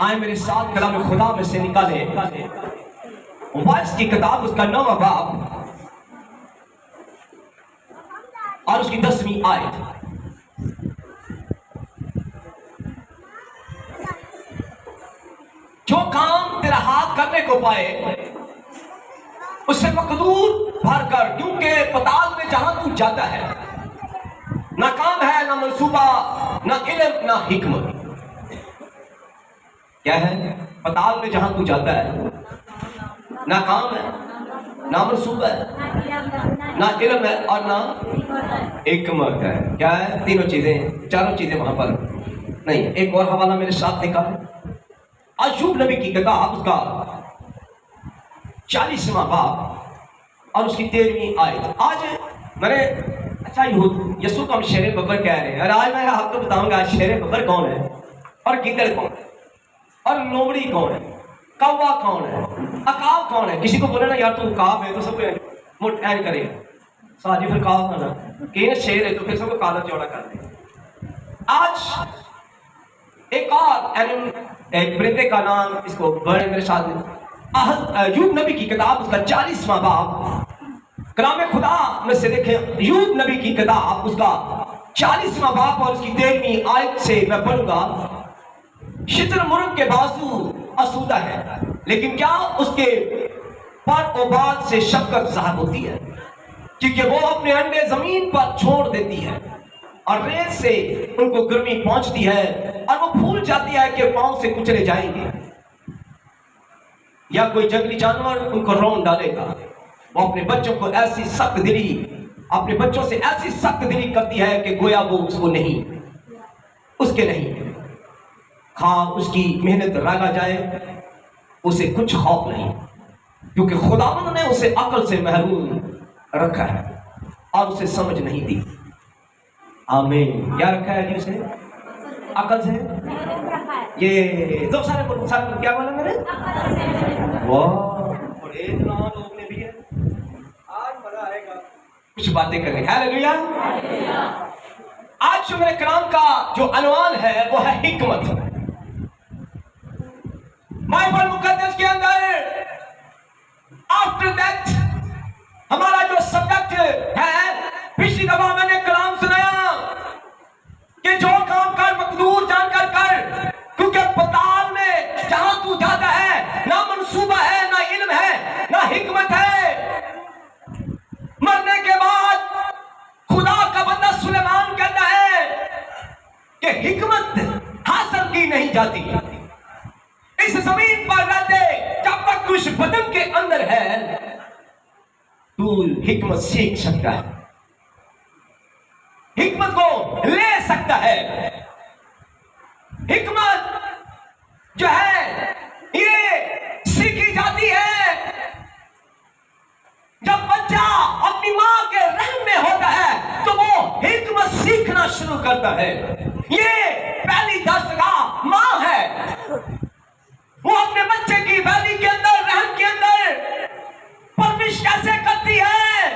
आए मेरे साथ कलाम खुदा में से निकाले वाइस की किताब, उसका 9वां बाब और उसकी 10वीं आयत। जो काम तेरा हाथ करने को पाए उससे मकदूर भरकर, क्योंकि पताल में जहां तू जाता है ना काम है, ना मंसूबा, ना इल्म, ना हिकमत। क्या है? पताल में जहां तू जाता है ना काम है, ना मंसूबा है, ना इल्म है और ना हिकमत है। क्या है? तीनों चीजें, चारों चीजें वहां पर नहीं। एक और हवाला मेरे साथ निकाल, अय्यूब नबी की किताब, उसका 40वां बाब और उसकी 13वीं आयत। आज मैंने अच्छा यीशु को हम शेर बब्बर कह रहे हैं, और आज मैं आपको बताऊंगा शेर बब्बर कौन है और गिद्दड़ कौन है और लोमड़ी कौन है, कौवा कौन है, अकाब कौन है। किसी को बोले ना यार तू काब है तो सब मुठ ऐन करेगा, साजी फिर काब खाना कि शेर है तो फिर सबको काला चौड़ा कर दे। आज एक और एक परिंदे का नाम, इसको बड़े मेरे साथ अय्यूब नबी की किताब, उसका 40वां बाब, कलाम खुदा में से देखें अय्यूब नबी की किताब, उसका 40वां बाब और उसकी 13वीं आयत से मैं पढ़ूंगा। शुतुरमुर्ग के बाजू आसूदा है, लेकिन क्या उसके पर और बाद से शफकत ज़ाहिर होती है, क्योंकि वो अपने अंडे जमीन पर छोड़ देती है और रेत से उनको गर्मी पहुंचती है और वो भूल जाती है कि पांव से कुचले जाएंगे या कोई जंगली जानवर उनको रौंद डालेगा। वो अपने बच्चों को ऐसी सख्त दिली, अपने बच्चों से ऐसी सख्त दिली करती है कि गोया वो उसको नहीं, उसके नहीं, खा उसकी मेहनत रागा जाए, उसे कुछ खौफ नहीं, क्योंकि खुदावंद ने उसे अकल से महरूम रखा है और उसे समझ नहीं दी। आमीन। क्या रखा है जी उसे? अकल से। ये दो सारे क्या बोला मैंने? वाह, बड़े लोग ने भी है, आज मजा आएगा कुछ बातें करने। हालेलुया। आज जो मेरे कलाम का जो अनवान है वो है हिकमत। बाइबल मुकद्दस के अंदर आफ्टर दैट हमारा जो सब्जेक्ट है, पिछली दफा मैंने कलाम सुनाया कि जो काम कर मकदूर जानकर कर, क्योंकि पताल में जहां तू जाता है ना मंसूबा है, ना इल्म है, ना हिकमत है। मरने के बाद खुदा का बंदा सुलेमान कहता है कि हिकमत हासिल की नहीं जाती। इस जमीन पर रहते जब तक तू इस बदन के अंदर है तू हिकमत सीख सकता है, हिकमत को ले सकता है। हिकमत जो है ये सीखी जाती है जब बच्चा अपनी मां के रहम में होता है तो वो हिकमत सीखना शुरू करता है। ये पहली दस्तगाह मां है, वो अपने बच्चे की बैली के अंदर, रहम के अंदर परवरिश कैसे करती है,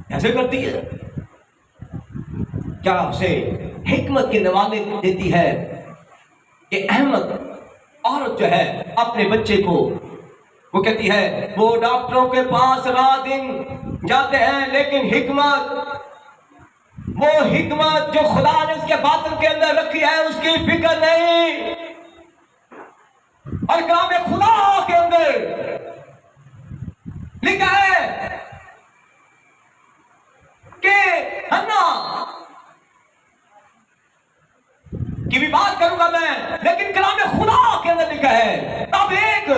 कैसे करती है, क्या उसे हिकमत के नवाले देती है कि अहमद औरत जो है अपने बच्चे को, वो कहती है वो डॉक्टरों के पास रात दिन जाते हैं, लेकिन हिकमत, वो हिकमत जो खुदा ने उसके बातन के अंदर रखी है उसकी फिक्र नहीं। और कलाम खुदा के अंदर लिखा है कि हन्ना की भी बात करूंगा मैं, लेकिन कलाम खुदा के अंदर लिखा है तब एक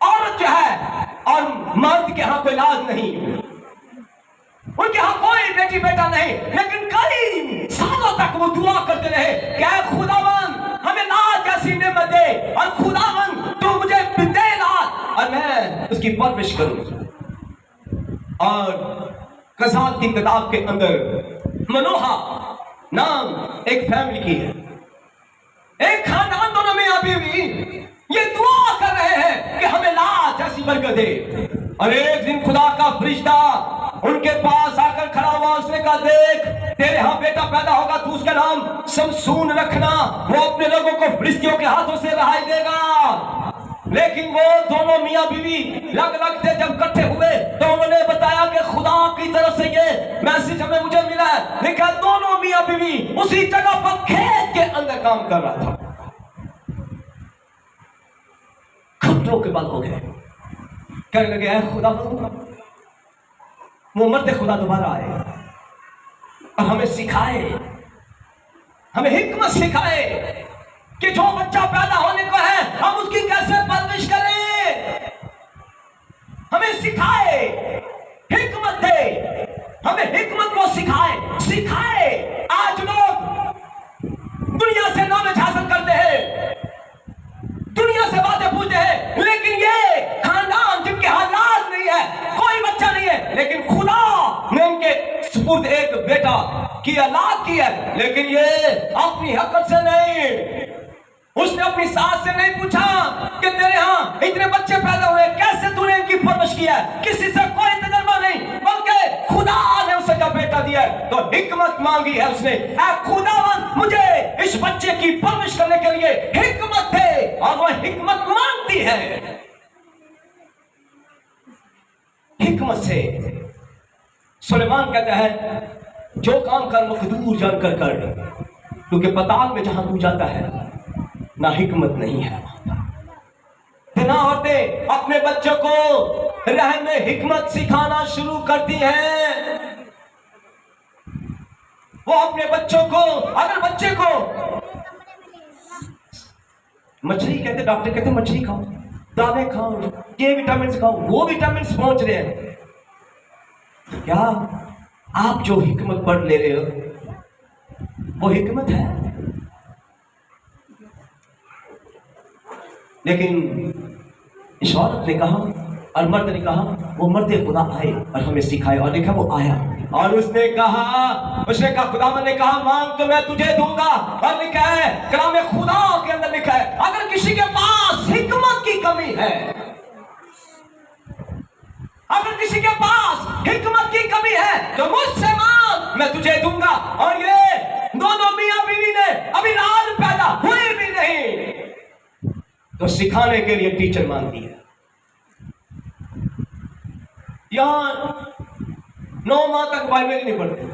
औरत जो है और मर्द के यहां कोई लाज नहीं, उनके यहां कोई बेटी बेटा नहीं, लेकिन कई सालों तक वो दुआ करते रहे क्या खुदावन हमें लाज जैसी नेमत दे, और खुदावन तू मुझे दे लाज और मैं उसकी परवरिश करूं। और कसात की किताब के अंदर मनोहा नाम एक फैमिली की है, एक खानदान, दोनों में अभी भी ये दुआ कर रहे हैं कि हमें लाज जैसी बरकत दे। और एक दिन खुदा का फरिश्ता उनके पास आकर खड़ा हुआ, उसने कहा देख तेरे यहां बेटा पैदा होगा, तू उसका नाम समसून रखना, वो अपने लोगों को फिलिस्तियों के हाथों से रहाई देगा। लेकिन वो दोनों मियां बीवी लग थे जब इकट्ठे हुए तो उन्होंने बताया कि खुदा की तरफ से ये मैसेज हमें मुझे मिला है। देखा दोनों मियां बीवी उसी जगह पर खेत के अंदर काम कर रहा था। घुटनों के बल हो गए, कहने लगे खुदा वो मरते खुदा दोबारा आए और हमें सिखाए, हमें हिकमत सिखाए कि जो बच्चा पैदा होने को है हम उसकी कैसे परवरिश करें। हमें सिखाए, हिकमत दे, हमें हिकमत को सिखाए। आज लोग दुनिया से नॉलेज हासिल करते हैं, दुनिया से बातें पूछते हैं, लेकिन ये खानदान जिनके हालात नहीं है, कोई बच्चा नहीं है, लेकिन खुदा ने उनके सुपुर्द एक बेटा की औलाद की है, लेकिन ये अपनी हकत से नहीं, उसने अपनी सास से नहीं पूछा कि तेरे यहाँ इतने बच्चे पैदा हुए, कैसे तूने इनकी परवरिश किया, किसी से कोई तजर्बा नहीं, बल्कि खुदा ने उसे जब बेटा दिया तो हिकमत मांगी है उसने। खुदावन मुझे इस बच्चे की परवरिश करने के लिए हिकमत दे, और वह हिकमत मांगती है। हिकमत से सुलेमान कहता है जो काम कर मकदूर जानकर कर, क्योंकि पताल में जहां तू जाता है ना हिकमत नहीं है। ना औरतें अपने बच्चों को रहन में हिकमत सिखाना शुरू करती हैं। वो अपने बच्चों को, अगर बच्चे को मछली कहते, डॉक्टर कहते मछली खाओ, दाने खाओ, ये विटामिन खाओ, वो विटामिन पहुंच रहे हैं, क्या आप जो हिकमत पढ़ ले रहे हो वो हिकमत है? लेकिन इस औरत ने कहा और मर्द ने कहा, वो मर्द खुदा आए और हमें सिखाए, और देखा वो आया और उसने कहा खुदा ने कहा मांग तो मैं तुझे दूंगा। और लिखा है कलाम में खुदा के अंदर लिखा है अगर किसी के पास हिकमत की कमी है, अगर किसी के पास हिकमत की कमी है तो मुझसे मांग, मैं तुझे दूंगा। और ये दोनों मियां बीवी ने अभी रात पैदा हुई भी नहीं तो सिखाने के लिए टीचर मांगती है। यहां 9 माह तक बाइबल नहीं पढ़ते,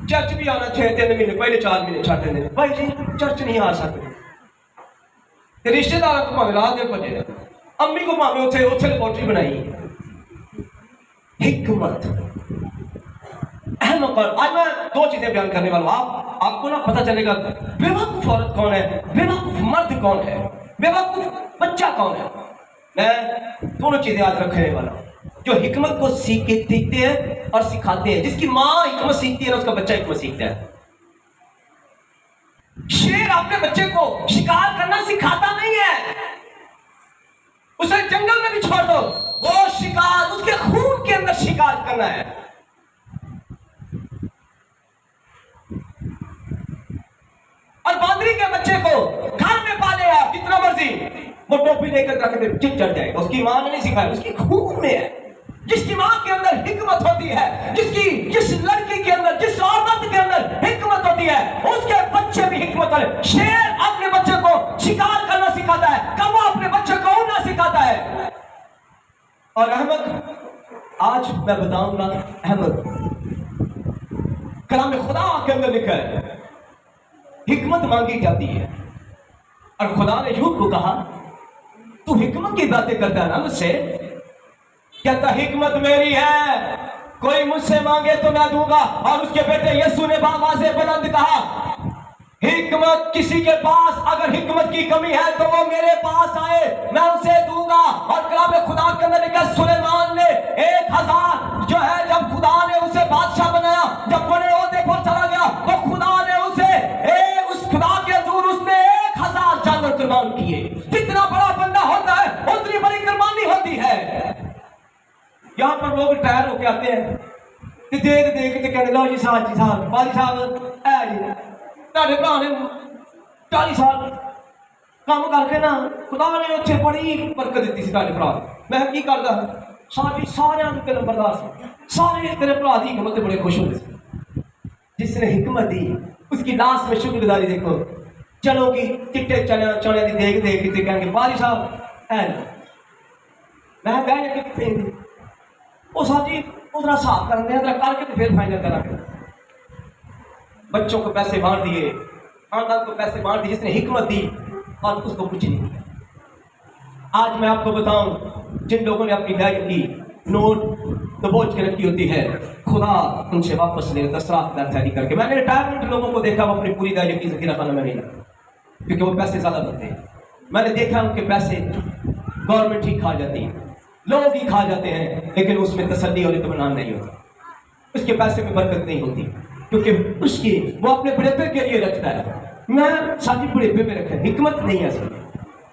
चर्च भी आना 6-3 महीने पहले, 4 महीने छाटे दिन भाई जी चर्च नहीं आ सकते। रिश्तेदार को भावे रात में बजे, अम्मी को भावे उसे लेबोरेटरी बनाई। हिकमत अहम। आज मैं 2 चीजें बयान करने वाला हूं, आपको ना पता चलेगा बेवकूफ औरत कौन है, बेवकूफ मर्द कौन है, बेवकूफ बच्चा कौन है। मैं दोनों चीजें याद रखने वाला हूं, जो हिकमत को सीखते हैं और सिखाते हैं। जिसकी माँ हिकमत सीखती है ना उसका बच्चा हिकमत सीखता है। शेर अपने बच्चे को शिकार करना सिखाता नहीं है, उसे जंगल में भी छोड़ दो, वो शिकार उसके खून के अंदर शिकार करना है। और बांदरी के बच्चे को घर में पाले आप जितना मर्जी, वो टोपी लेकर रख दे चिट चढ़ जाएगा, उसकी मां ने नहीं सिखाया, उसकी खून में है। जिसकी मां के अंदर हिकमत होती है, जिस लड़की के अंदर, जिस औरत के अंदर हिकमत होती है, उसके बच्चे भी हिकमत वाले। शेर अपने बच्चे को शिकार करना सिखाता है, कौवा अपने बच्चे को उड़ना सिखाता है। और अहमद, आज मैं बताऊंगा अहमद, कलाम खुदा के अंदर लिखा है हिकमत मांगी जाती है। और खुदा ने यूब को कहा तू हिकमत की बातें करता है ना मुझसे, कहता हिकमत मेरी है, कोई मुझसे मांगे तो मैं दूंगा। और उसके बेटे यीशु ने बावाज़े बुलंद कहा हिकमत किसी के पास अगर हिकमत की कमी है तो वो मेरे पास आए, मैं उसे दूंगा। और कलाम खुदा के अंदर लिखा सुलेमान ने 1000 जो है जब खुदा ने उसे बादशाह बनाया, जब बड़े ओहदे पर चला गया तो खुदा ने उसे उस खुदा के हजूर उसने 1000 जानवर कुर्बान किए। जितना बड़ा बंदा होता है उतनी बड़ी कुर्बानी होती है। यहां पर लोग टायर होके आते हैं कि देख के कहते लो जी साहब बाली साहब है जी ਤੁਹਾਡੇ ਭਰਾ ਨੇ 40 ਸਾਲ ਕੰਮ ਕਰਕੇ ਨਾ ਖੁਦਾ ਨੇ ਉੱਥੇ ਬੜੀ ਬਰਕਤ ਦਿੱਤੀ ਸੀ ਤੁਹਾਡੇ ਭਰਾ। ਮੈਂ ਕੀ ਕਰਦਾ ਸਾਰਿਆਂ ਦੇ ਨੰਬਰਦਾਰ ਸੀ, ਸਾਰੇ ਤੇਰੇ ਭਰਾ ਦੀ ਹਿਕਮਤ ਤੇ ਬੜੇ ਖੁਸ਼ ਹੁੰਦੇ ਸੀ। जिसने हिकमत दी उसकी लाश में शुक्रगुजारी देखो। चलो कि चिट्टे चने चने दी देख देख के कहेंगे बारी साहब है मैं गया कि फेंक ओ साजी उधर साफ कर दे करके फिर फाइनल करा। बच्चों को पैसे बांट दिए, खानदान को पैसे बांट दिए जिसने हिकमत दी और उसको कुछ नहीं दिया। आज मैं आपको बताऊं जिन लोगों ने अपनी बैग की नोट दबोच के रखी होती है खुदा उनसे वापस ले लेता श्राप तैयारी करके। मैंने रिटायरमेंट लोगों को देखा वो अपनी पूरी दायरे की जखीरा खाना में नहीं लगता क्योंकि वो पैसे ज्यादा बनते हैं। मैंने देखा उनके पैसे गवर्नमेंट ही खा जाती है, लोग ही खा जाते हैं, लेकिन उसमें तसल्ली और इत्मीनान नहीं होता, उसके पैसे में बरकत नहीं होती क्योंकि उसकी वो अपने बुढ़ेपे के लिए रखता है। मैं साजी बुढ़ेपे में रखा, हिकमत नहीं है सर।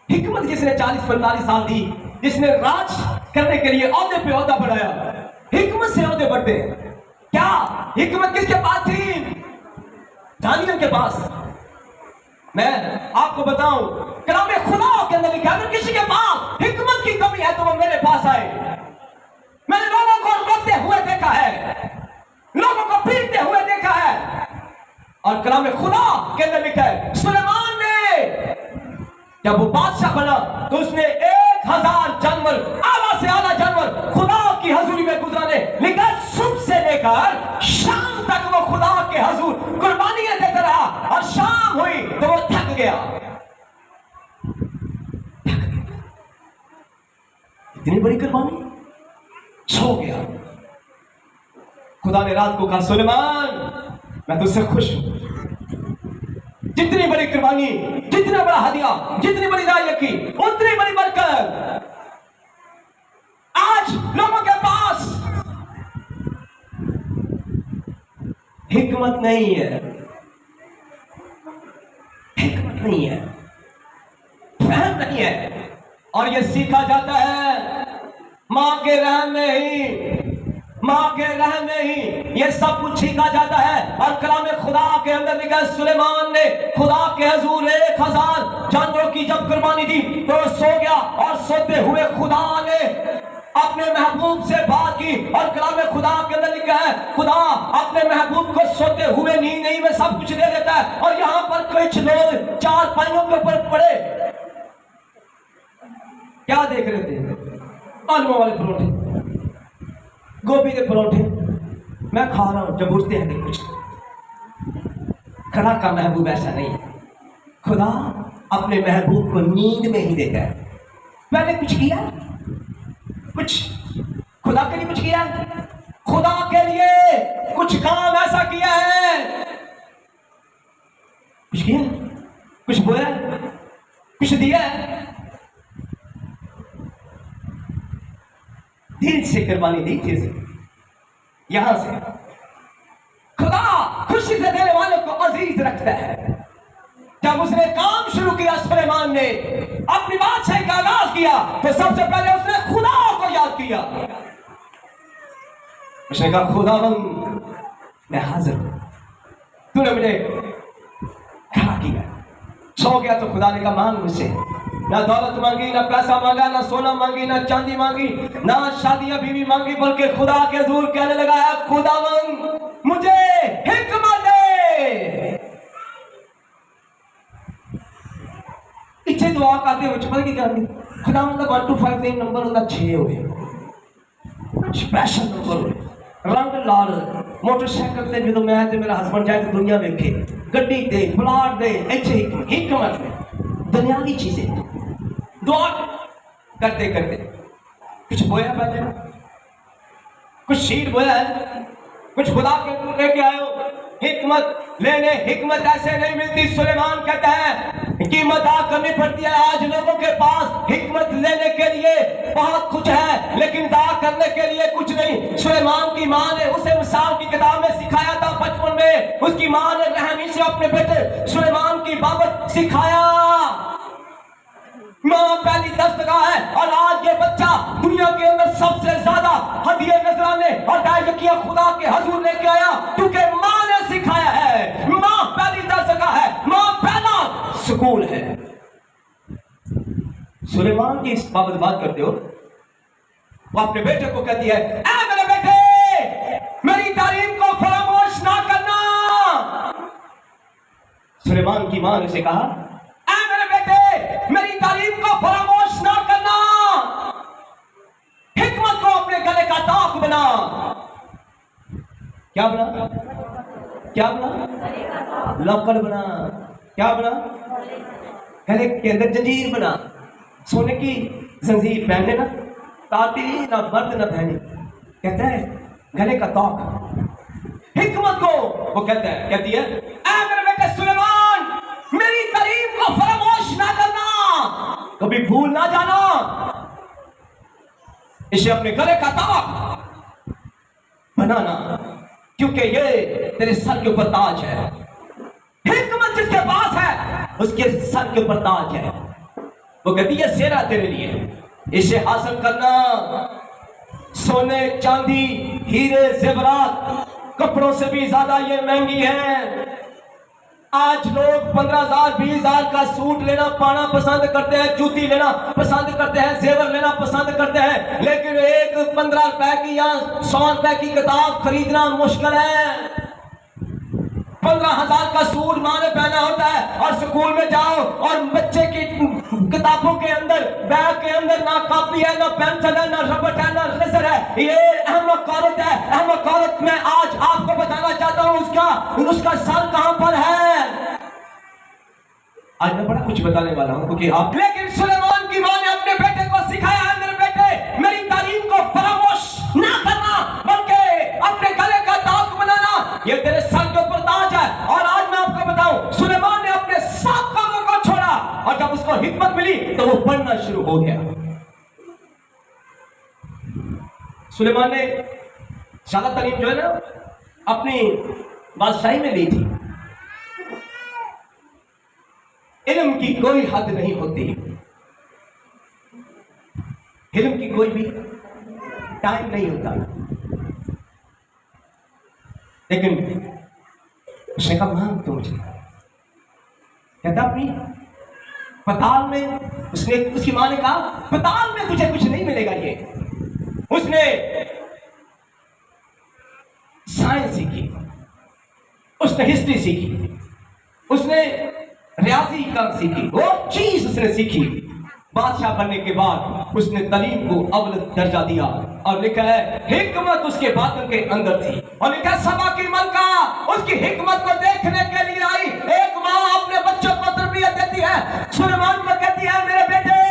हिकमत जिसने 40-45 साल दी, जिसने राज करने के लिए औहदे पे औहदा बढ़ाया, हिकमत से औहदे बढ़ते हैं। क्या हिकमत किसके पास थी? दानियल के पास। मैं आपको बताऊं कलामे खुदा के अंदर लिखा है अगर किसी के पास हिकमत की कमी है तो वो मेरे पास आए। मैंने लोगों को रोते हुए देखा है, लोगों को पीटते हुए देखा है, और कलामे खुदा के अंदर लिखा है सुलेमान ने जब वो बादशाह बना तो उसने 1000 जानवर, आला से आला जानवर खुदा की हजूरी में गुजराने, लेकिन सुबह से लेकर शाम तक वो खुदा के हजूर कुर्बानियां देता रहा, और शाम हुई तो वो थक गया। इतनी बड़ी कुर्बानी, सो गया। खुदा ने रात को कहा सुलेमान मैं तुझसे खुश हूं, जितनी बड़ी कुर्बानी, जितना बड़ा हदिया, जितनी बड़ी रायकी, उतनी बड़ी बरकत। आज लोगों के पास हिकमत नहीं है, हिकमत नहीं है, फहम नहीं है, और यह सीखा जाता है मां के रहम में ही, मां के रहम में ही ये सब कुछ सीखा जाता है। और कलाम खुदा के अंदर लिखा है सुलेमान ने खुदा के हजूर 1000 जानवरों की जब कुर्बानी दी तो सो गया, और सोते हुए खुदा ने अपने महबूब से बात की। और कलाम खुदा के अंदर लिखा है खुदा अपने महबूब को सोते हुए नींद नहीं में सब कुछ दे देता है। और यहां पर कुछ लोग 4 पाइयों के ऊपर पड़े, क्या देख रहे थे? आलू वाले परोठे, गोभी के परोठे मैं खा रहा हूं, जब उठते हैं कुछ। खुदा का महबूब ऐसा नहीं है। खुदा अपने महबूब को नींद में ही देता है। मैंने कुछ किया, कुछ खुदा के लिए कुछ किया, खुदा के लिए कुछ काम ऐसा किया है, कुछ किया, कुछ बोया, कुछ दिया, दिल से कुर्बानी दी थी। यहां से खुदा खुशी से देने वालों को अजीज रखता है। जब उसने काम शुरू किया सुलेमान ने अपनी बादशाही का आगाज किया तो सबसे पहले उसने खुदा को याद किया। उसने कहा खुदावंद मैं हाजिर हूं, तूने मुझे खड़ा किया। सो गया तो खुदा ने कहा मांग मुझसे, ना दौलत मांगी, ना पैसा मांगा, ना सोना मांगी, ना चांदी मांगी, ना शादियां बीवी मांगी, बल्कि खुदा के हजूर कहने लगा है खुदावंद मुझे हिकमत दे। पीछे दुआ करते हुए पता क्या खुदावंद का 1 to 5 का नंबर होता 6 हो गया, स्पेशल नंबर हो, रंग लाल मोटरसाइकिल से जो मैं ते मेरा हस्बैंड जाए तो दुनिया देखे, गड्डी दे, प्लाट दे, अच्छे हिकमत में दुनियावी चीजें। दुआ करते करते कुछ बोया, पहले कुछ शीर बोया है, कुछ खुदा के लेके आयो। हिकमत लेने, हिकमत ऐसे नहीं मिलती। सुलेमान कहता है कीमत अदा करनी पड़ती है। आज लोगों के पास हिकमत लेने के लिए बहुत कुछ है लेकिन अदा करने के लिए कुछ नहीं। सुलेमान की मां ने उसे मिसाल की किताब में सिखाया था, बचपन में उसकी मां ने रहमी से अपने बेटे सुलेमान की बाबत सिखाया। मां पहली दस्तगाह है, और आज ये बच्चा दुनिया के अंदर सबसे ज्यादा हदिये नजराने और दायकियां खुदा के हजूर लेके आया क्योंकि मां ने सिखाया है। मां पहली दस्तगाह है, मां पहला स्कूल है। सुलेमान की इस बाबत बात करते हो, वो अपने बेटे को कहती है ऐ मेरे बेटे मेरी तारीफ को फरामोश ना करना। सुलेमान की मां ने उसे कहा, ऐ मेरे बेटे, मेरी तालीम को फरामोश ना करना, हिकमत को अपने गले का ताक बना। क्या बना? क्या बना? लॉकर बना। क्या बना? गले के अंदर जंजीर बना, सोने की जंजीर पहनने ना, ताती ना मर्द ना पहने, कहता है गले का ताक। हिकमत को वो कहता है, कहती है, ऐ मेरे बेटे सुलेमान, मेरी तालीम को फरामोश ना करना, कभी भूल ना जाना, इसे अपने गले का ताक बनाना, क्योंकि ये तेरे सर के ऊपर ताज है। हिकमत जिसके पास है उसके सर के ऊपर ताज है। वो कहती है सेरा तेरे लिए, इसे हासिल करना, सोने चांदी हीरे जेवरात कपड़ों से भी ज्यादा ये महंगी है। आज लोग 15,000 20,000 का सूट लेना पाना पसंद करते हैं, जूती लेना पसंद करते हैं, जेवर लेना पसंद करते हैं, लेकिन एक 15 रुपए की या 100 रुपए की किताब खरीदना मुश्किल है। 15,000 का सूट माँ ने पहना होता है और स्कूल में जाओ और बच्चे की किताबों के अंदर, बैग के अंदर ना कॉपी है, ना पेंसिल है, ना रबड़ है, ना रेजर है। ये अहमक औरत है। अहमक औरत मैं आज आपको बताना चाहता हूँ उसका सर कहां पर है। आज मैं बड़ा कुछ बताने वाला हूं क्योंकि आप, लेकिन सुलेमान की मां ने अपने बेटे को सिखाया है, मेरे बेटे, मेरी तालीम को फरामोश ना करना, बल्कि अपने गले का ताक बनाना, ये तेरे सर के ऊपर ताज है। और आज मैं आपको बताऊं, सुलेमान ने अपने सब कामों को छोड़ा और जब उसको हिकमत मिली तो वो पढ़ना शुरू हो गया। सुलेमान ने शाला तालीम जो है ना अपनी बादशाही में ली थी। इल्म की कोई हद नहीं होती, इल्म की कोई भी टाइम नहीं होता। लेकिन उसने कहा मांग तो मुझे, कहता अपनी पताल में, उसकी मां ने कहा पताल में तुझे कुछ नहीं मिलेगा। ये उसने साइंस सीखी, उसने हिस्ट्री सीखी, उसने रियाजी का सीखी, वो चीज उसने सीखी। बादशाह बनने के बाद उसने तालीम को अव्वल दर्जा दिया और लिखा है हिकमत उसके बातों के अंदर थी। और लिखा सबा की मलका उसकी हिकमत को देखने के लिए आई। एक माँ अपने बच्चों को तरबियत देती है, सुलेमान को कहती है मेरे बेटे,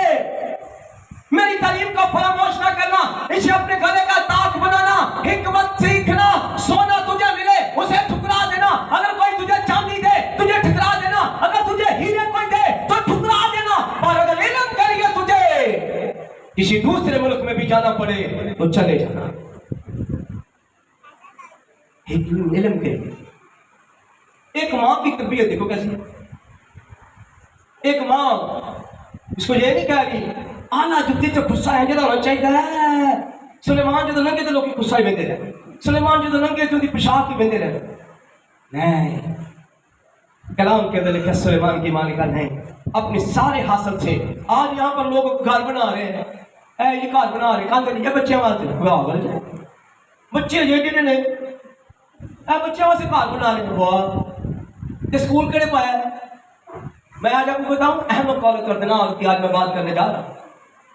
मेरी तालीम को फरामोश ना करना, इसे अपने गले का ताक बनाना, हिकमत सीखना, सोना तुझे मिले उसे ठुकरा देना, अगर कोई तुझे चांदी दे तुझे ठुकरा देना, अगर तुझे हीरे कोई दे तो ठुकरा देना, और अगर इल्म के लिए तुझे किसी दूसरे मुल्क में भी जाना पड़े तो चले जाना। इल्म के लिए एक मां की तरबियत देखो कैसी। एक मां इसको ये नहीं कह रही आना जुत्ती तो गुस्सा है जो होना चाहिए। सुलेमान जो नंगे तो लोग गुस्सा ही बंदे रहे, सुलेमान जो नंगे तो पेशाब ही बंदे रहे। नहीं, कलाम के अंदर लिखा सुलेमान की मां ने कहा नहीं, अपने सारे हासिल थे। आज यहाँ पर लोग घर बना रहे हैं, ये घर बना रहे कहते नहीं बच्चे वास्ते, बच्चे ये ने बच्चे वास्ते घर बना रहे बहुत, स्कूल केड़े पाया। मैं आज आपको बताऊं अहमद कॉलेज कर देना और आज मैं बात करने जा रहा हूँ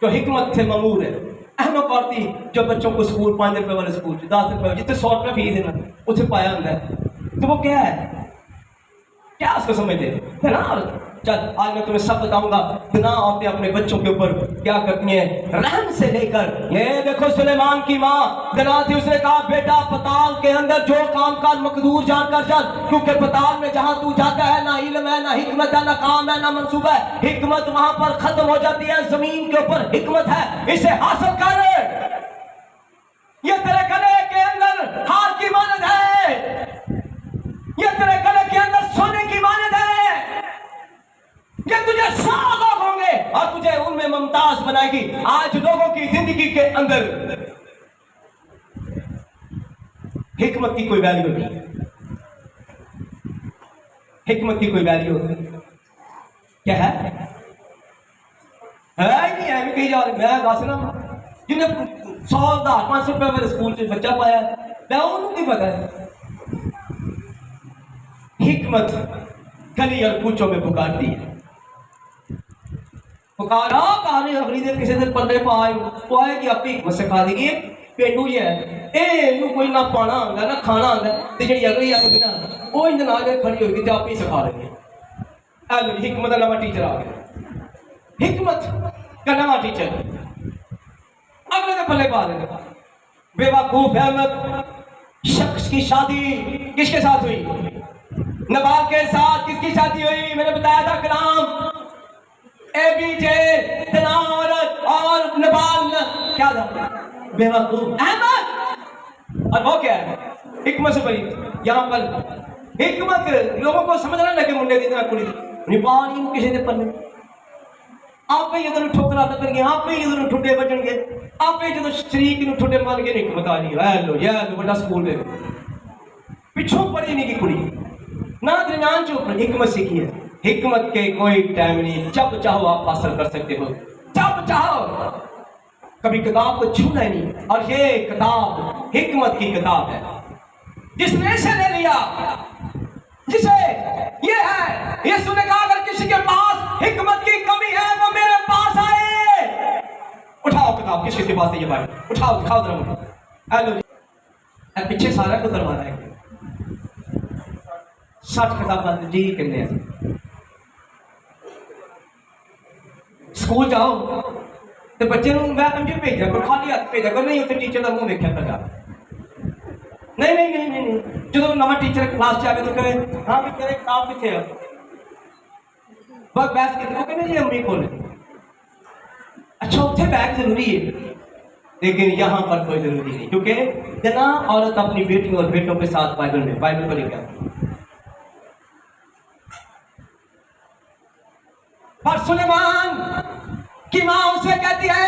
जो हिकमत से ममूर है। अहमद औरती जो बच्चों को स्कूल 5 रुपए वाले स्कूल 10 रुपए जितने 100 रुपए फीस देना उसे पाया होता है, तो वो क्या है, क्या उसको समझते है ना। चल आज मैं तुम्हें सब बताऊंगा बिना औरतें अपने बच्चों के ऊपर क्या करती हैं रहम से लेकर। ये देखो सुलेमान की माँ गना थी, उसने कहा बेटा पताल के अंदर जो काम का मकदूर जानकर चल, क्योंकि पताल में जहां तू जाता है ना इल्म है, ना हिकमत है, ना काम है, ना मंसूबा है। हिकमत वहां पर खत्म हो जाती है, जमीन के ऊपर हिकमत है, इसे हासिल कर। ये तेरे गले के अंदर हार की मानद है, ये तेरे गले के अंदर सोने की मानद है। ये तुझे 100 लोग होंगे और तुझे उनमें मुमताज बनाएगी। आज लोगों की जिंदगी के अंदर हिकमत की कोई वैल्यू नहीं, हिकमत की कोई वैल्यू क्या है नहीं है। मैं कही जा रही, मैं दस ना जिन्हें 100-500 रुपए मेरे स्कूल से बच्चा पाया मैं उन्होंने नहीं पता है। हिकमत गली और कूचों में पुकारती है। पुकारा कारे अगली दिन किसी दिन पल्ले पाए वो आए कि आपकी हिकमत सिखा देगी। पेंडू ही है ए कोई ना पाना आंदा ना खाना आंदा ते जेडी अगली आंदी ना वो इंज ना के खड़ी होगी ते आप ही सिखा देंगे। हेलो हिकमत का नवा टीचर आ गया। हिकमत का नवा टीचर अगले के पल्ले पा देगा। बेवकूफ अहमद शख्स की शादी किसके साथ हुई? नवाब के साथ। किसकी शादी हुई? मैंने बताया था कलाम एबीजे तनावरत और नवाब क्या था? बेवकूफ अहमद। और वो क्या है? हिकमत से बड़ी यहाँ पर हिकमत लोगों को समझना लगे मुंडे की तरह कुड़ी निपाली किसी ने पढ़ने आप ही जो ठोकरा लगेंगे आप ही जो ठुड्डे बजणगे आप ही जो शरीक ठुड्डे मार के हिकमत आ रही है लो यार बड़ा स्कूल में पिछों पढ़ी नहीं की कुड़ी ना दरम्यान चो हिकमत सीखी है। हिकमत के कोई टाइम नहीं, जब चाहो आप हासिल कर सकते हो, जब चाहो। कभी किताब को छूना ही नहीं। और ये किताब हिकमत की किताब है। जिसने इसे ले लिया जिसे ये है ये सुनेगा अगर किसी के पास हिकमत की कमी है वो मेरे पास आए। उठाओ किताब किसके पास है ये भाई उठाओ दिखाओ जरा मुझे। हेलो पीछे सारा को दरवाजा है 60 किताबां जी किन्ने स्कूल जाओ तो बच्चे मैं भेजा करो खाली हाथ भेजा करो नहीं उत्थे टीचर का मुंह देखा कर नहीं नहीं नहीं नहीं नहीं जो नवा टीचर क्लास आए तो कहे हाँ भी तेरे किताब कितने है बस बैस के वो कहने जी अम्मी खोले। अच्छा उत्थे बैग जरूरी है लेकिन यहाँ पर कोई जरूरी नहीं क्योंकि जना औरत अपनी बेटी और बेटों के साथ बाइबल पढ़ेगा। पर सुलेमान की माँ उसे कहती है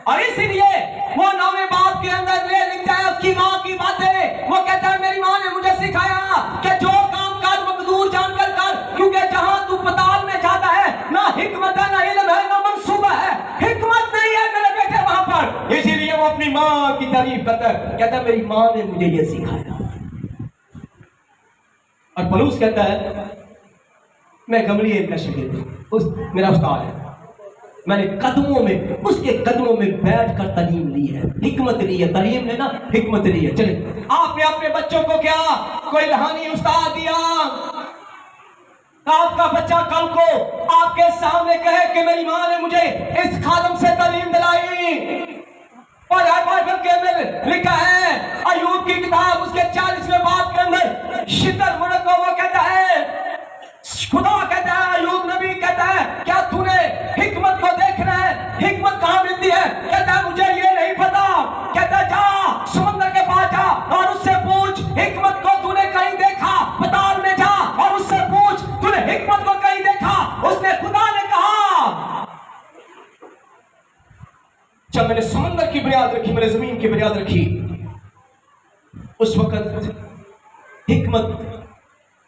और इसीलिए वो 9वें बाब के अंदर ले लिखता है उसकी माँ की बातें। वो कहता है मेरी माँ ने मुझे सिखाया कि जो काम काज मकदूर जानकर कर क्योंकि जहां तू पताल में जाता है ना हिकमत है ना इल्म है ना मंसूबा है। हिकमत नहीं है मेरे बेटे वहां पर। इसीलिए वो अपनी माँ की तारीफ करता है कहता है मेरी माँ ने मुझे ये सिखाया। और पलूस कहता है मैं गमलीएल का शागिर्द उस मेरा उस्ताद है मैंने कदमों में उसके कदमों में बैठकर तालीम ली है हिकमत ली है। तालीम लेना हिकमत ली है। चले आपने अपने बच्चों को क्या कोई रूहानी उस्ताद दिया? आपका बच्चा कल को आपके सामने कहे कि मेरी माँ ने मुझे इस खादम से तालीम दिलाई। और बाइबल के अंदर लिखा है अय्यूब की किताब उसके 40वें बाब के अंदर शितर मुल्क को वो कहता है खुदा कहता है अय्यूब नबी कहता है क्या तूने हिकमत को देखना है? हिकमत कहाँ मिलती है? कहता है मुझे ये नहीं पता। कहता है जा समुद्र के पास जा और उससे पूछ हिकमत को तूने कहीं देखा? पताल में जा और उससे पूछ तूने हिकमत को कहीं देखा? उसने खुदा ने कहा जब मैंने समुद्र की बुनियाद रखी मैंने जमीन की बुनियाद रखी उस वक्त हिकमत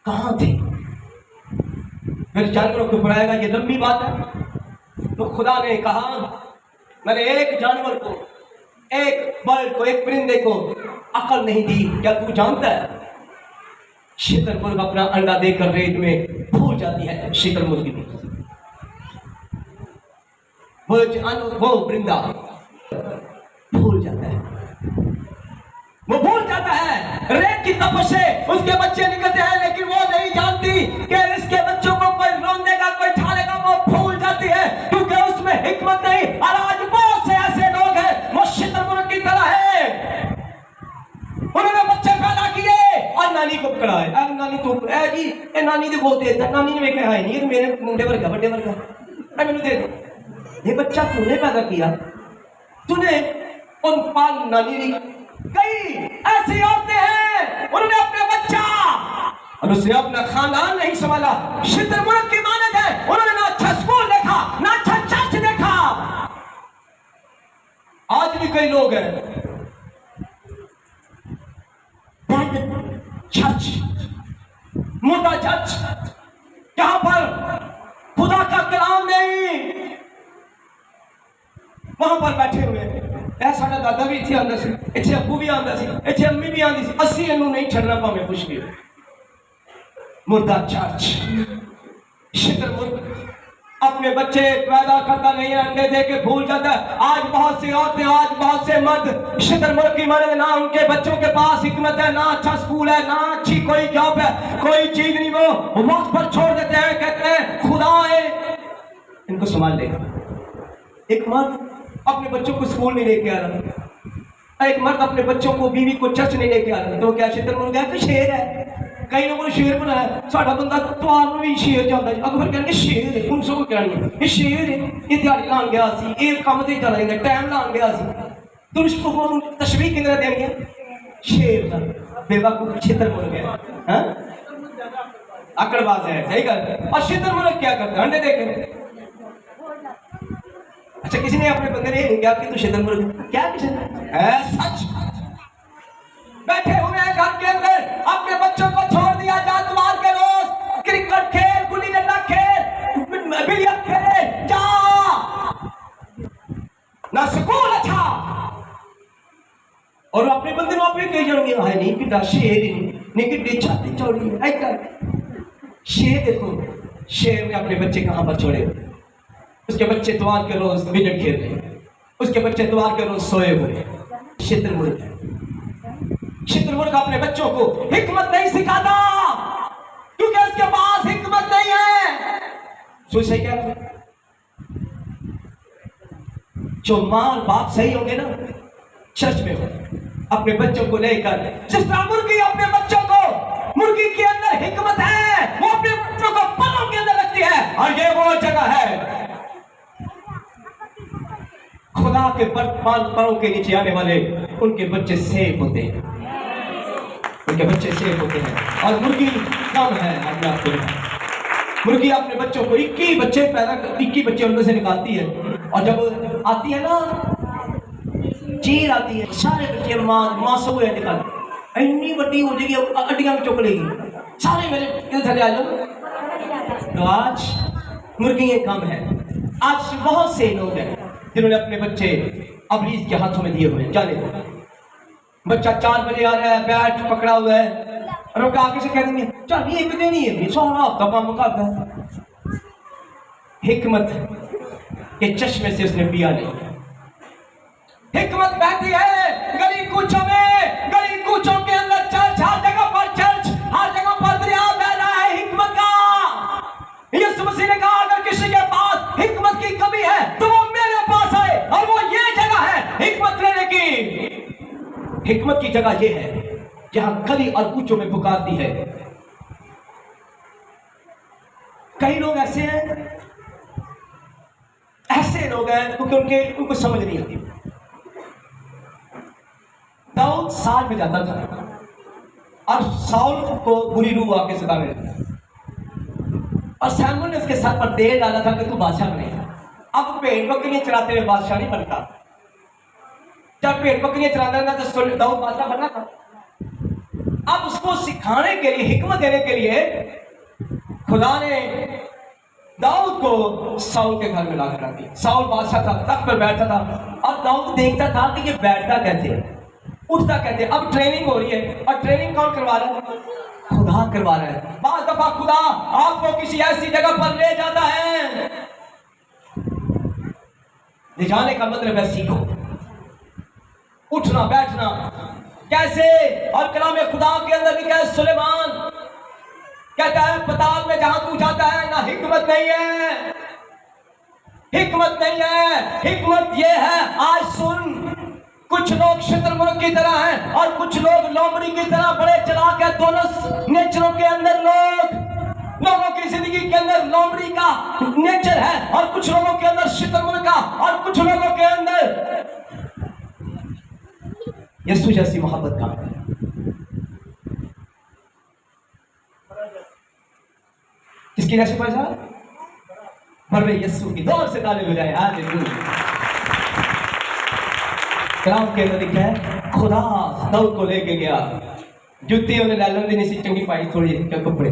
कहाँ थी? फिर जानवरों को पढ़ाएगा ये लंबी बात है। तो खुदा ने कहा मैंने एक जानवर को एक बर्ड को एक परिंदे को अकल नहीं दी। क्या तू जानता है शीतलमुर्ग अपना अंडा देकर रेत में भूल जाती है। शीतलमुर्ग की वो परिंदा भूल जाता है वो भूल जाता है रेत की तपश से उसके बच्चे निकलते हैं लेकिन वो नहीं जानती कि इसके बच्चों को कोई रोन देगा कोई ठालेगा। वो भूल जाती है क्योंकि उसमें हिकमत नहीं। और आज बहुत से ऐसे लोग हैं वो शीतलमुर्ग की तरह है उन्होंने बच्चे पैदा किए और नानी को पकड़ाए। अरे नानी तो जी ये नानी तो बहुत देता नानी ने कहा नहीं ये मेरे मुंडे वर्गा बड़े वर्गा मैंने दे दो ये बच्चा तूने पैदा किया तूने और पाल नानी ने कई ऐसी औरतें हैं उन्होंने अपने बच्चा और उसने अपना खानदान नहीं संभाला। शीतलमुर्ग की मानद है उन्होंने ना अच्छा स्कूल देखा ना अच्छा चर्च देखा। आज भी कई लोग हैं चर्च मुर्दा चर्च जहां पर खुदा का कलाम नहीं वहां पर बैठे हुए हैं। साडा दादा भी इत्थे आंदा सी इत्थे अब्बू भी आंदा सी इत्थे अम्मी भी आंदी सी। असीं इहनूं नहीं छड्डना भावें कुछ भी मुर्दा चर्च शुतुरमुर्ग अपने बच्चे पैदा करता नहीं है, अंडे दे के भूल जाता है। आज बहुत सी औरतें, आज बहुत से मर्द शुतुरमुर्ग की माने ना उनके बच्चों के पास हिकमत है, ना अच्छा स्कूल है, ना अच्छी कोई जॉब है, कोई चीज नहीं, वो वक्त पर छोड़ देते हैं, कहते हैं खुदा है इनको संभाल लेगा। एक मर्द अपने बच्चों को स्कूल नहीं लेके आ रहा, एक मर्द अपने बच्चों को, बीवी को चर्च नहीं लेके आ रहा, तो क्या शुतुरमुर्ग है कि शेर है? कई लोगों ने शेर बनाया, साडा बंदा तो भी शेर जाता है, अगर फिर कहते शेर है, उनसे को कहनी ये शेर है, ये दिहाड़ी लान गया सी, ये काम ते चला जाता, टाइम लान गया सी, तुम इसको तशबीह किधर देंगे? शेर का बेवकूफ शुतुरमुर्ग है, हाँ अकड़बाज है, सही कर। और शुतुरमुर्ग क्या करते हैं? अंडे देखे। अच्छा, किसी ने अपने बंदे ने क्या कि तू शुतुरमुर्ग क्या? किसी है सच बैठे हुए हैं घर के अंदर, अपने बच्चों को छोड़ दिया, जातवार के रोज क्रिकेट खेल, गुल्ली डंडा खेल, बिलियर्ड खेल, जा ना स्कूल अच्छा। और अपने बंदे को अपने कही जाओगे हाय नहीं कि शेर नहीं कि छाती चौड़ी है ऐसा शेर। देखो शेर ने अपने बच्चे कहां पर छोड़े? उसके बच्चे द्वार के रोज बिलियर्ड खेल रहे, उसके बच्चे द्वार के रोज सोए हुए। शुतुरमुर्ग है। शुतुरमुर्ग अपने बच्चों को हिकमत नहीं सिखाता क्योंकि उसके पास हिकमत नहीं है। सोच क्या जो मां और बाप सही होंगे ना, चर्च में हो अपने बच्चों को लेकर, जिस तरह मुर्गी अपने बच्चों को, मुर्गी के अंदर हिकमत है, वो अपने बच्चों को पलों के अंदर रखती है। और ये वो जगह है खुदा के परों के नीचे आने वाले उनके बच्चे सेफ होते हैं, उनके बच्चे सेफ होते हैं। और मुर्गी कम है, अपने आप को मुर्गी अपने बच्चों को 21 बच्चे पैदा, 21 बच्चे उनमें से निकालती है, और जब आती है ना चीर आती है, सारे बच्चे मां सोए निकाल, इतनी बड़ी हो जाएगी अड्डियां में चुक लेगी, सारे मेरे इधर चले आ जाओ। तो आज मुर्गी कम है। आज बहुत से लोग हैं जिन्होंने अपने बच्चे अबलीस के हाथों में दिए हुए हैं। जाने दो, बच्चा 4 बजे आ रहा है, बैट पकड़ा हुआ है, और वो आगे से कह देंगे चल ये एक दिन ही है, सारा हफ्ता काम करता है। हिकमत के चश्मे से उसने पिया नहीं। हिकमत बहती है गली कूचों में, गली कूचों के अंदर चर्च, हर जगह पर चर्च, हर जगह पर दरिया बह रहा है हिकमत का। यीशु मसीह ने कहा अगर किसी के पास हिकमत की कमी है तो वो मेरे पास आए, और वो ये जगह है हिकमत लेने की। हिकमत की जगह ये है जहां गली और कूचों में पुकारती है। कई लोग ऐसे लोग हैं क्योंकि उनको समझ नहीं आती। दाऊद साल में जाता था और साउल को बुरी रूह आके सताने लगा, और सैमुअल ने उसके सर पर तेल डाला था कि तू बादशाह बनेगा। अब भेड़ बकरियां चराते हुए बादशाह नहीं बनता, जब भेड़ बकरियां चराता था तो दाऊद बादशाह बनना था। अब उसको सिखाने के लिए, हिकमत देने के लिए खुदा ने दाऊद को साउल के घर में ला कर दिया। साउल बादशाह था, तख्त पर बैठा था, और दाऊद देखता था कि ये बैठता कैसे है, उठता कैसे। अब ट्रेनिंग हो रही है, और ट्रेनिंग कौन करवा रहा है? खुदा करवा रहा है। बार दफा खुदा आपको किसी ऐसी जगह पर ले जाता है, ले जाने का मतलब है सीखो उठना बैठना कैसे। और कलाम खुदा के अंदर लिखा है, सुलेमान कहता है पताल में जहां तू जाता है ना हिकमत नहीं है, हिकमत नहीं है। हिकमत ये है, आज सुन, कुछ लोग शुतुरमुर्ग की तरह हैं और कुछ लोग लोमड़ी की तरह बड़े चालाक हैं। दोनों नेचरों के अंदर लोगों की जिंदगी के अंदर लोमड़ी का नेचर है, और कुछ लोगों के अंदर शुतुरमुर्ग का, और कुछ लोगों के अंदर यीशु जैसी मोहब्बत का। किसकी जैसी पहचान? मरवे यीशु की। दौर से ताली बजाए हालेलुया। कलाम के अंदर लिखा है खुदा दाऊद को लेके गया, जूती उन्हें लालन देने से चंगी पाई थोड़ी कपड़े,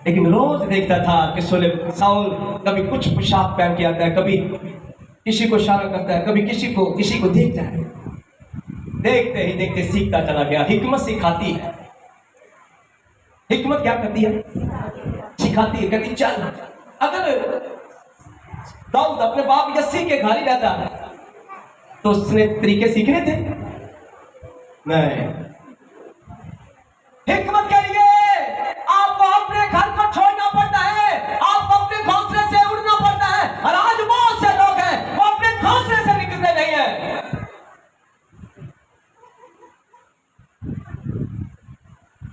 लेकिन रोज देखता था कि साउल कभी कुछ पोशाक पहन के आता है, कभी किसी को इशारा करता है, कभी किसी को देखता है। देखते ही देखते सीखता चला गया। हिकमत सिखाती है। हिकमत क्या करती है? सिखाती है, कहती चल अगर दाऊद अपने बाप यस्सी के घर ही रहता तो उसने तरीके सीखने थे नहीं। हिकमत के लिए आपको अपने घर को छोड़ना पड़ता है, आपको अपने घोंसले से उड़ना पड़ता है। और आज बहुत से लोग हैं वो अपने घोंसले से निकलते नहीं है।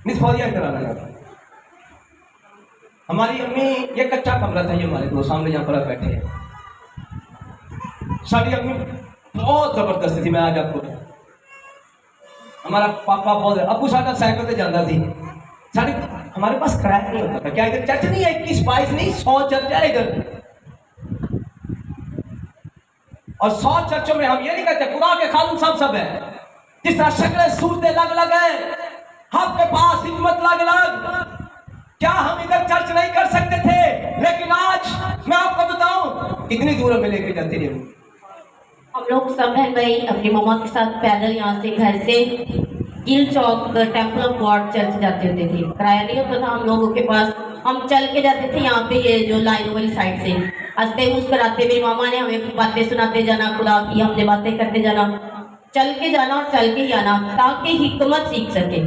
मिस फौजिया कराना जाता। हमारी अम्मी, ये कच्चा कमरा था, ये हमारे दो सामने यहाँ पर बैठे हैं। साड़ी अम्मी बहुत जबरदस्त थी। मैं आज आपको, हमारा पापा बहुत, अबू साडा साइकिल से जाता थी। साड़ी हमारे पास किराया नहीं होता था। क्या इधर चर्च नहीं है? 21-22 नहीं, 100 चर्च है इधर। और 100 चर्चों में हम ये नहीं कहते खुदा के खालू सब है। जिस तरह शक्लें सूरतें अलग है, आपके पास हिकमत अलग। क्या हम इधर चर्च नहीं कर सकते थे? लेकिन आज मैं आपको बताऊं कितनी दूर में लेके जाती रही। हम लोग सब बहन भाई अपनी मम्मा के साथ पैदल यहाँ से घर से गिल चौक टेम्पल ऑफ गॉड चर्च जाते होते थे। किराया नहीं होता था हम लोगों के पास, हम चल के जाते थे। यहाँ पे ये जो लाइन वाली साइड से हंसते मुस्कुराते मेरी मामा ने हमें बातें सुनाते जाना, खुदा की हमने बातें करते जाना, चल के जाना और चल के ही आना, ताकि हिकमत सीख सके।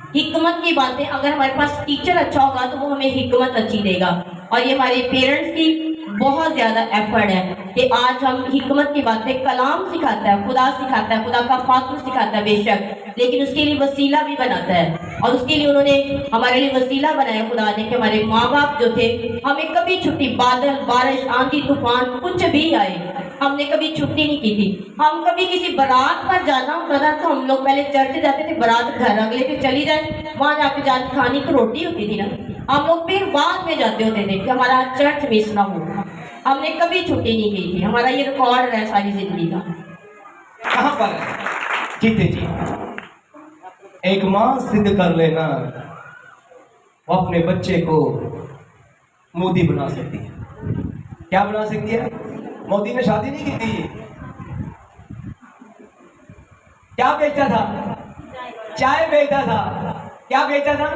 हिकमत की बातें, अगर हमारे पास टीचर अच्छा होगा तो वो हमें हिकमत अच्छी देगा। और ये हमारे पेरेंट्स की बहुत ज़्यादा एफर्ट है कि आज हम हिकमत की बातें, कलाम सिखाता है, खुदा सिखाता है, खुदा का पात्र सिखाता है बेशक, लेकिन उसके लिए वसीला भी बनाता है। और उसके लिए उन्होंने हमारे लिए वसीला बनाया खुदा ने कि हमारे माँ बाप जो थे, हमें कभी छुट्टी, बादल बारिश आंधी तूफान कुछ भी आए, हमने कभी छुट्टी नहीं की थी। हम कभी किसी बारात पर जाना होता था तो हम लोग पहले चर्च जाते थे, बारात घर अगले थे चली जाए, वहाँ जाके जाके खानी तो रोटी होती थी ना, हम लोग फिर बाद में जाते होते थे कि हमारा चर्च मिस ना हो। हमने कभी छुट्टी नहीं की थी। हमारा ये रिकॉर्ड है सारी जिंदगी का। कहाँ पर जीते जी एक माँ सिद्ध कर लेना वो अपने बच्चे को मोदी बना सकती है। क्या बना सकती है? मोदी ने शादी नहीं की थी, क्या बेचता था? चाय बेचता था। क्या बेचता था?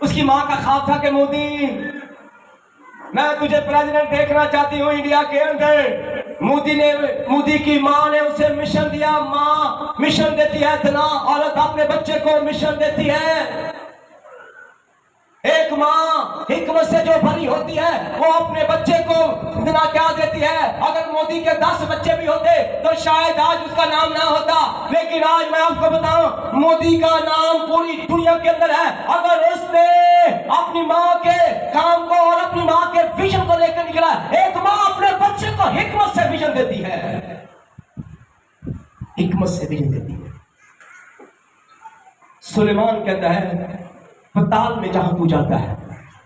उसकी माँ का ख्वाब था कि मोदी, मैं तुझे प्रेसिडेंट देखना चाहती हूँ इंडिया के अंदर। मोदी की माँ ने उसे मिशन दिया। माँ मिशन देती है, इतना औरत अपने बच्चे को मिशन देती है। एक माँ हिकमत से जो भरी होती है वो अपने बच्चे को इतना क्या देती है। अगर मोदी के 10 बच्चे भी होते तो शायद आज उसका नाम ना होता, लेकिन आज मैं आपको बताऊं मोदी का नाम पूरी दुनिया के अंदर है। अगर उसने अपनी माँ के काम को और अपनी माँ के विजन को लेकर निकला। एक माँ अपने बच्चे को हिकमत से विजन देती है, हिकमत से विजन देती है। सुलेमान कहता है पताल में जहां तू जाता है,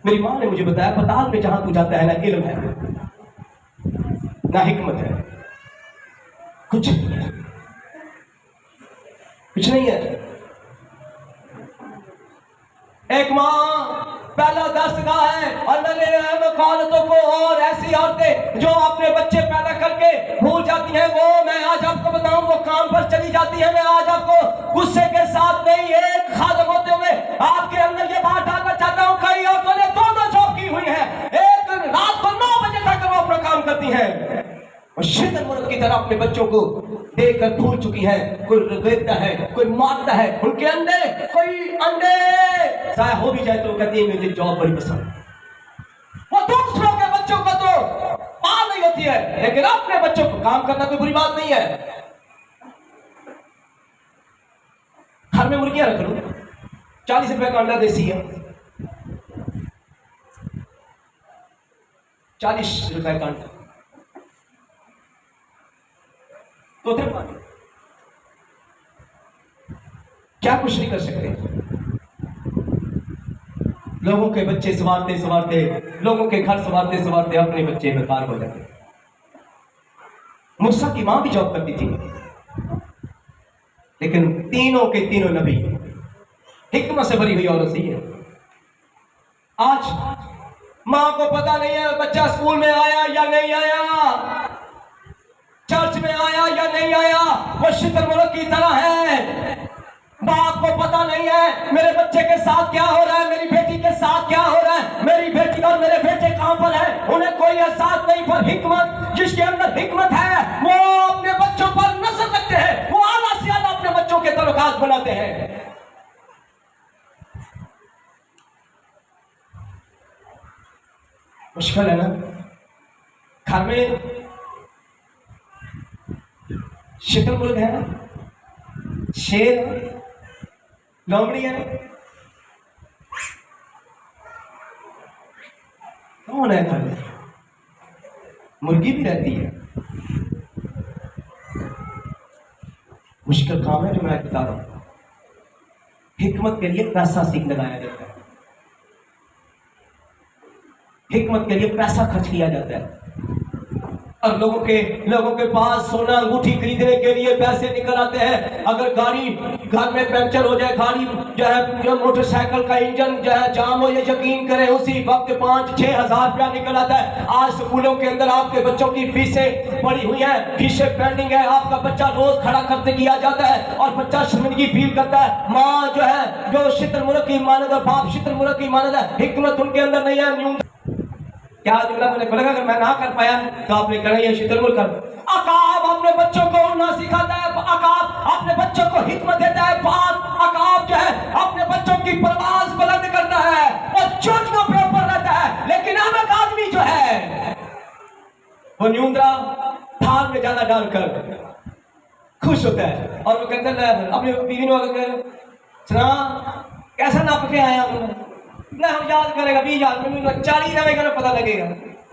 मेरी मां ने मुझे बताया, पताल में जहां तू जाता है ना इल्म है ना हिकमत है, कुछ नहीं है, कुछ नहीं है। एक मां पहला दस्तगाह है और औरतों को, और ऐसी औरतें जो अपने बच्चे पैदा करके भूल जाती हैं, वो मैं आज आपको बताऊं वो काम पर चली जाती है। मैं आज आपको गुस्से के साथ नहीं, एक खादम होते हुए आपके अंदर ये बात डालना चाहता हूं। कई औरतों ने 2-2 जॉब की हुई है, एक रात को 9 बजे तक वो अपना काम करती है और शैतान मुल्क की तरह अपने बच्चों को देकर भूल चुकी है। कोई रगड़ता है, कोई मारता है, उनके अंडे, कोई अंडे चाहे हो भी जाए तो कहती है मुझे जॉब बड़ी पसंद। वो दूसरों के बच्चों को तो पाल नहीं होती है, लेकिन अपने बच्चों को काम करना कोई बुरी बात नहीं है। घर में मुर्गियां रख लो, 40 रुपए का अंडा देसी है, 40 रुपए का अंडा तो क्या कुछ नहीं कर सकते। लोगों के बच्चे संवारते संवारते, लोगों के घर संवारते संवारते अपने बच्चे बेकार हो जाते। मूसा की मां भी जॉब करती थी, लेकिन तीनों के तीनों नबी हिकमत से भरी हुई औरत ही है। आज मां को पता नहीं है बच्चा स्कूल में आया या नहीं आया, चर्च में आया या नहीं आया, वो शैतान मुल्क की तरह है। बाप को पता नहीं है मेरे बच्चे के साथ क्या हो रहा है, मेरी बेटी के साथ क्या हो रहा है, मेरी बेटी और मेरे बेटे कहां पर है, उन्हें के साथ नहीं, पर हिकमत, जिसके अंदर हिकमत है वो अपने बच्चों पर नजर रखते हैं, वो आला से आला अपने बच्चों के तल्लुकात बनाते हैं। मुश्किल है ना, घर में शुतुरमुर्ग है, शेर है, लोमड़ी है, कौन है घर में? मुर्गी भी रहती है। मुश्किल काम है जो मैं बता रहा हूं। हिकमत के लिए पैसा सीख लगाया जाता है, हिकमत के लिए पैसा खर्च किया जाता है, और लोगों के पास सोना अंगूठी खरीदने के लिए पैसे निकल आते हैं। अगर गाड़ी घर में पंक्चर हो जाए, गाड़ी जो मोटरसाइकिल का इंजन जो है जाम हो, ये यकीन करें उसी वक्त 5-6 हजार रुपया निकल आता है। आज स्कूलों के अंदर आपके बच्चों की फीसें पड़ी हुई हैं, फीसें पेंडिंग है, आपका बच्चा रोज खड़ा करते किया जाता है और बच्चा शर्मिंदगी फील करता है। माँ जो है जो शुतुरमुर्ग की मानद है, बाप शुतुरमुर्ग की मानद है, हिकमत उनके अंदर नहीं है। क्या जुमला मैंने बोला, अगर मैं ना कर पाया तो आपने कहना ये शुतुरमुर्ग कर। अकाब अपने बच्चों को उड़ना सिखाता है, अकाब अपने बच्चों को हिकमत देता है, अकाब जो है अपने बच्चों की परवाज़ बुलंद करता है और चोटियों पे ऊपर रहता है। लेकिन अहमद आदमी जो है वो न्यूंद्रा थाल में ज्यादा डालकर खुश होता है, और वो कहते हैं अपनी बीवी ने सुना कैसा नाप के आया ना, हम याद करेगा 20,000 40 रहेगा ना, पता लगेगा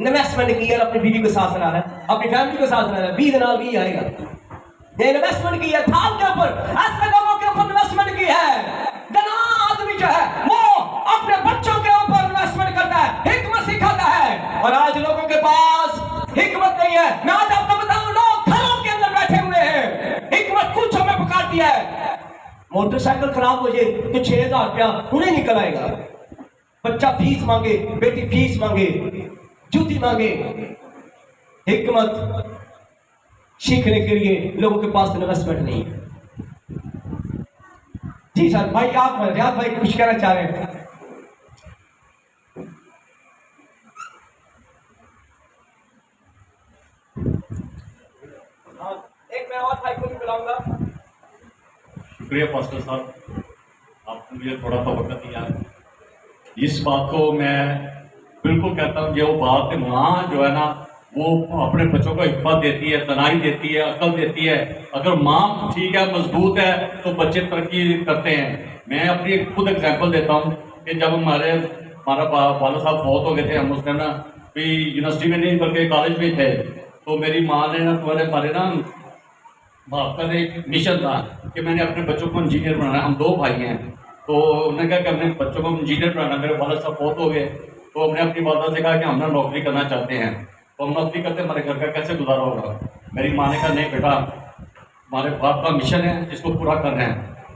इन्वेस्टमेंट की है, अपनी बीवी को साथ सुना रहा है, अपनी फैमिली को साथ सुना रहा है, 20 दिनार भी आएगा, ये इन्वेस्टमेंट की है थाल के ऊपर, ऐसे लोगों के ऊपर इन्वेस्टमेंट की है। गना आदमी जो है वो अपने बच्चों के ऊपर इन्वेस्टमेंट करता है, हिकमत सिखाता है। और आज लोगों के पास हिकमत नहीं है। मैं आज आपको बताऊं, लोग घरों के अंदर बैठे हुए हैं, हिकमत कुछ हमें पुकारती है। मोटरसाइकिल खराब हो जाए तो 6,000 रुपया उन्हें निकल आएगा, बच्चा फीस मांगे, बेटी फीस मांगे, जूती मांगे। हिकमत सीखने के लिए लोगों के पास इन्वेस्टमेंट नहीं है। जी सर, भाई आप रियाज भाई कुछ कहना चाह रहे हैं? एक मैं और भाई को भी बुलाऊंगा। शुक्रिया पास्टर साहब, आपने मुझे थोड़ा सा वक्त दिया। इस बात को मैं बिल्कुल कहता हूँ, ये वो बात है, माँ जो है ना वो अपने बच्चों को हिकमत देती है, तनाई देती है, अकल देती है। अगर माँ ठीक है, मजबूत है, तो बच्चे तरक्की करते हैं। मैं अपनी एक खुद एग्जांपल देता हूँ कि जब हमारा वाला साहब फौत हो गए थे, हम उस टाइम ना यूनिवर्सिटी में नहीं बल्कि कॉलेज में थे, तो मेरी माँ ने ना हमारे ना बाप का एक मिशन था कि मैंने अपने बच्चों को इंजीनियर बनाना है। हम 2 भाई हैं, तो उन्होंने कहा कि अपने बच्चों को इंजीनियर बनाना। मेरे वाला साहब फौत हो गए, तो हमने अपनी वालदा से कहा कि हम ना नौकरी करना चाहते हैं, तो हम नौकरी करते हमारे घर का कैसे गुजारा होगा। मेरी माँ ने कहा नहीं बेटा, हमारे बाप का मिशन है जिसको पूरा करना है।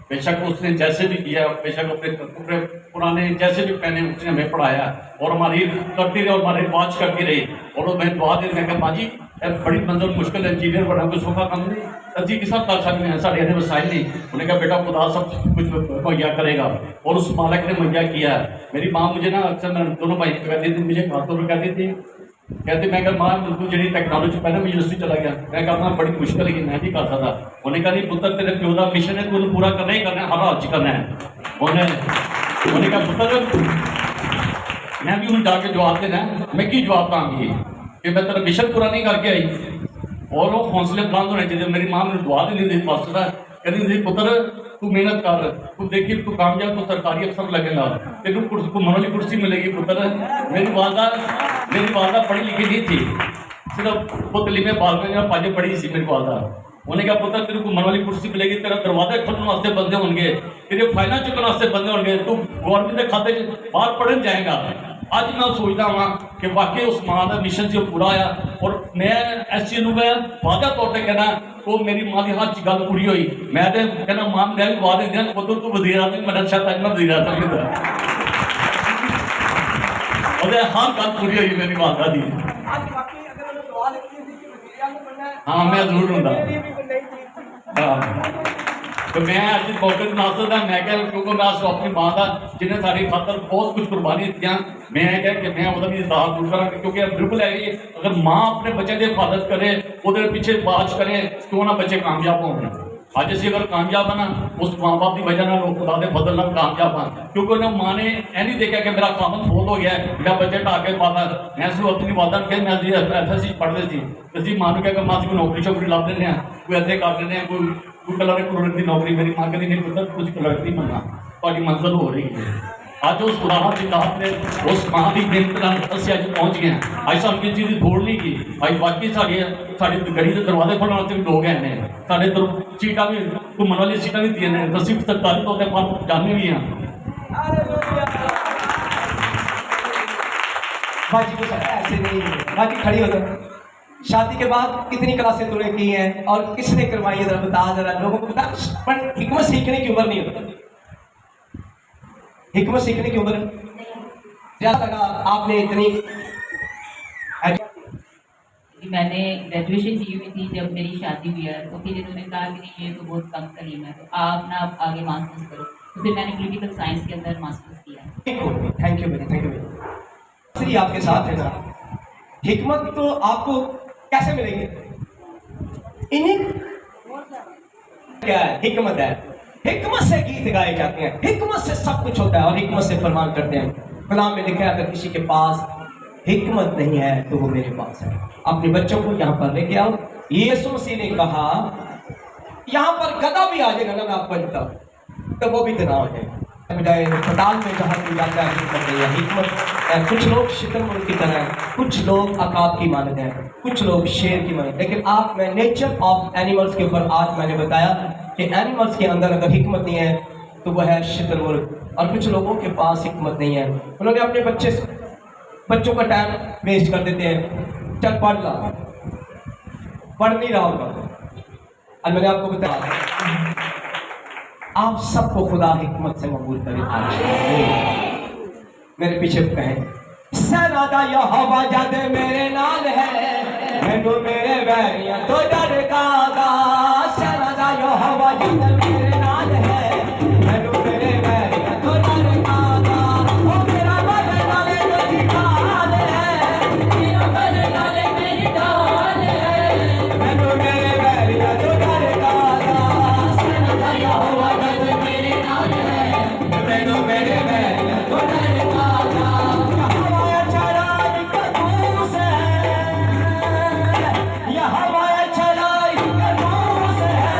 बेशक उसने जैसे भी किया, बेशक अपने कपड़े पुराने जैसे भी पहने उसने हमें पढ़ाया और हमारी करती रही और हमारी वाच करती रही। और मैं दुआ दे, मैं कहा माँ जी बड़ी मंजिल मुश्किल है, इंजीनियर बना कोई सौखा काम नहीं, तजी के साथ कर सकते हैं, साढ़े वसाइल नहीं। उन्होंने कहा बेटा खुदा सब कुछ मुहैया करेगा, और उस मालिक ने मुहैया किया है। मेरी माँ मुझे ना अक्सर मैं दोनों भाई कहती थी, मुझे खासतौर पर कहती थी, कहते मैं माँ तू जी टेक्नोलॉजी पहले मैं यूनिवर्सिटी चला गया, मैं कहा बड़ी मुश्किल है कि मैं नहीं कर सकता। उन्हें कहा नहीं पुत्र तेरे प्यो का मिशन है, तू पूरा करना ही करना है, हर हाल च करना है। उन्हें कहा पुत्र मैं भी उन्हें जाके जवाब देना है, मैं की जवाब दूंगी कि मैं तेरा मिशन पूरा नहीं करके आई। और वो हौसले बुलंद होने चाहिए। मेरी माँ ने दुआ नहीं दी पास्टर साहब, कहती थी पुत्र तू मेहनत कर, तू देखी तू कामयाब, तू सरकारी अफसर लगेगा, तेन घुमन वाली कुर्सी मिलेगी पुत्र। मेरी वालदा पढ़ी लिखी नहीं थी, सिर्फ पुतली में बाल में पाजे पढ़ी सी मेरी वालदा। उन्हें कहा पुत्र तेरे घुमन वाली कुर्सी मिलेगी, तेरा दरवाजे खोलने वास्ते बंदे होंगे, तेरे फाइना चुकने वास्ते बंदे होंगे, तू गवर्नमेंट के खाते बाहर पढ़ने जाएगा। अज मैं सोचता हाँ कि वाकई उस माँ का मिशन से पूरा आया। और मैं इस चीज़ मैं वादा तौर पर कहना, तो मेरी माँ की हर गल पूरी हुई। मैं तो कहना माँ मैं भी वादे देना पुत्र तू वजीर आजम मेरा शायद तक मैं वजीर आजम हर गल पूरी हुई मेरी वादा दी। हाँ मैं जरूर हूँ। हाँ तो मैं अज मौके ते नासर दा मैं क्या क्योंकि मैं अस अपनी मां दा जिन्हें साडी खातर बहुत कुछ कुर्बानी दित्तियां मैं क्या कि मैं ओहदा भी इज़हार जरूर करां क्योंकि बिल्कुल है कि अगर मां अपने बच्चे की हिफाजत करे ओहदे पीछे बात करे तो ना बच्चे कामयाब होंगे अज असीं अगर कामयाब ना उस माँ बाप की वजह नाल खुदा दे फजल नाल कामयाब हाँ क्योंकि उन्हें माँ ने यह नहीं देखा कि मेरा खामन फोल हो गया है मेरा बच्चे ढा के पाता मैं सिर्फ अपनी वादा कि मैं FSC पढ़ते सी असीं माँ को क्या मां कोई नौकरी शौकरी ला लेने कोई ऐसे कर लेने कोई कलर की नौकरी मेरी माँ कहती नहीं पुत्र कुछ कलर नहीं बनना ਤੁਹਾਡੀ मंजिल हो रही है अज उस खुदा की दात ने उस मां की मिहनत नाल असीं अज पहुंच गए हैं अज सानूं किसी चीज़ की थोड़ नहीं की अज बाकी साड़ी गली के दरवाजे खोलने वास्ते भी लोग हैं साढ़े सीटा भी घूमने वाली सीटा भी दिए हैं 10-47 तो हम जाने भी हैं बाजी को ऐसे नहीं बाजी खड़ी हो जाए शादी के बाद कितनी क्लासें तूने की हैं और किसने करवाई है जरा बता जरा लोगों को बता पर हिकमत सीखने की उम्र नहीं होती हिकमत सीखने की उम्र ज्यादा लगा आपने इतनी मैंने ग्रेजुएशन की हुई थी जब मेरी शादी हुई है तो फिर इन्होंने कहा कि नहीं ये तो बहुत कम तालीम है तो आप ना आप आगे मास्टर्स करो तो फिर मैंने पॉलिटिकल साइंस के अंदर मास्टर्स किया थैंक यू बेटा थैंक यू बेटा श्री आपके साथ है ना हिकमत तो आपको कैसे मिलेगी इन्हीं क्या है हिकमत है हिकमत से गीत गाए जाते हैं हिकमत से सब कुछ होता है और हिकमत से फरमान करते हैं कलाम में लिखा है अगर किसी के पास हिकमत नहीं है तो वो मेरे पास है अपने बच्चों को यहाँ पर लेके आओ यीशु मसीह ने कहा यहाँ पर गधा भी आ जाएगा ना मैं आपको बताऊं तो वो भी गधा हो जाएगा बजाय अस्पताल में जहाँ कोई जाता है हिकमत नहीं है हिकमत कुछ लोग शितरमुर्ग की तरह हैं कुछ लोग अकाब की मानते हैं कुछ लोग शेर की मानते हैं लेकिन आप मैं नेचर ऑफ एनिमल्स के ऊपर आज मैंने बताया कि एनिमल्स के अंदर अगर हिकमत नहीं है तो वह है शितरमुर्ग और कुछ लोगों के पास हिकमत नहीं है उन्होंने अपने बच्चों का टाइम वेस्ट कर देते हैं चल पढ़ ला पढ़ नहीं रहा होगा और मैंने आपको बताया आप सबको खुदा हिकमत से मकबूल करे मेरे पीछे कहे सनादा यहोवा जद मेरे नाल है मैनू मेरे बैरिया तो डर कागा सनादा यहोवा जद मेरे नाल है मैनू मेरे बैरिया तो डर कागा ओ मेरा बल नाले मेरी ढाल है मेरा बल नाले मेरी ढाल है मैनू मेरे बैरिया तो डर कागा सनादा यहोवा जद मेरे नाल है मैनू मेरे बैरिया तो डर कागा हवाया चढ़ाई कदूस है यह हवाया चढ़ाई कदूस है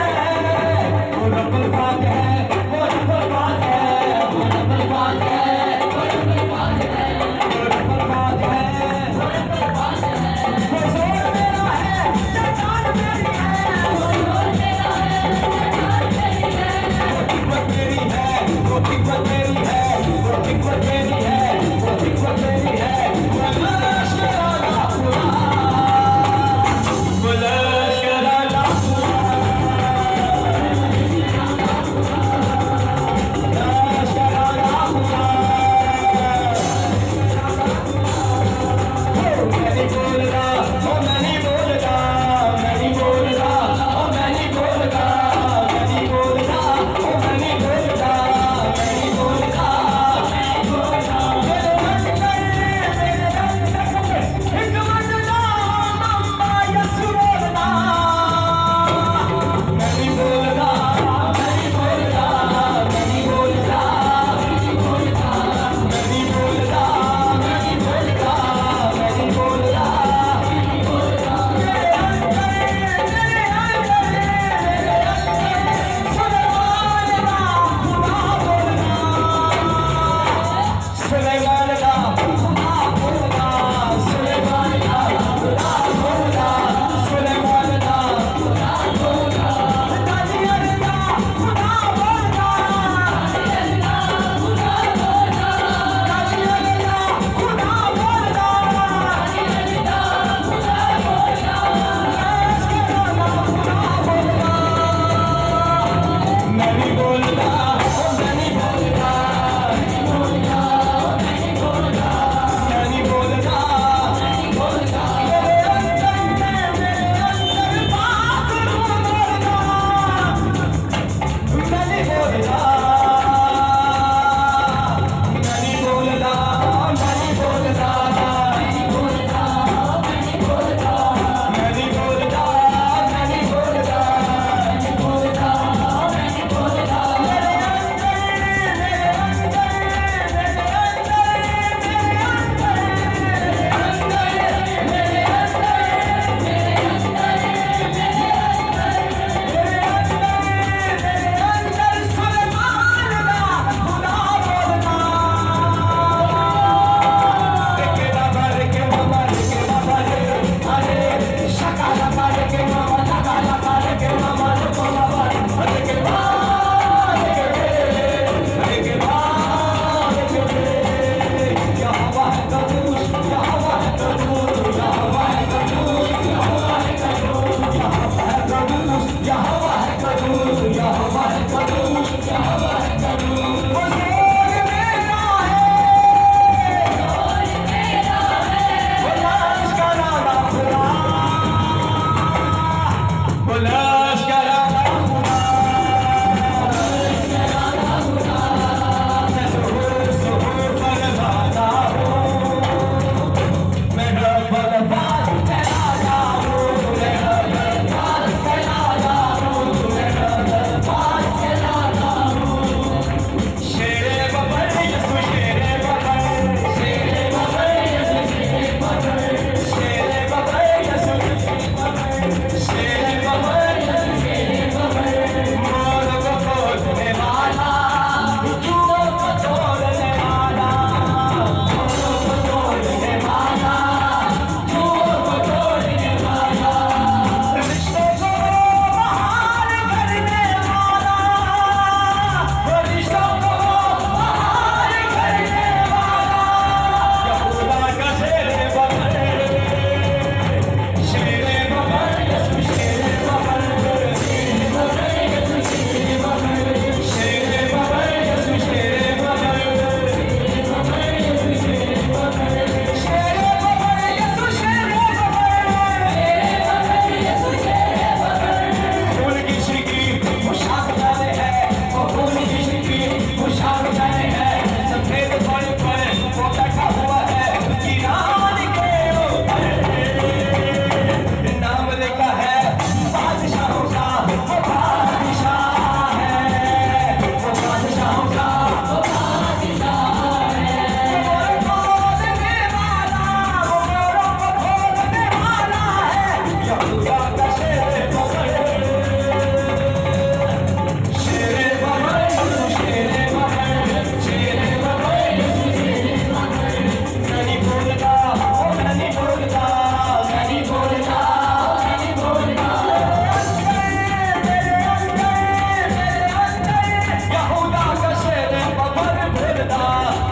अल्लाह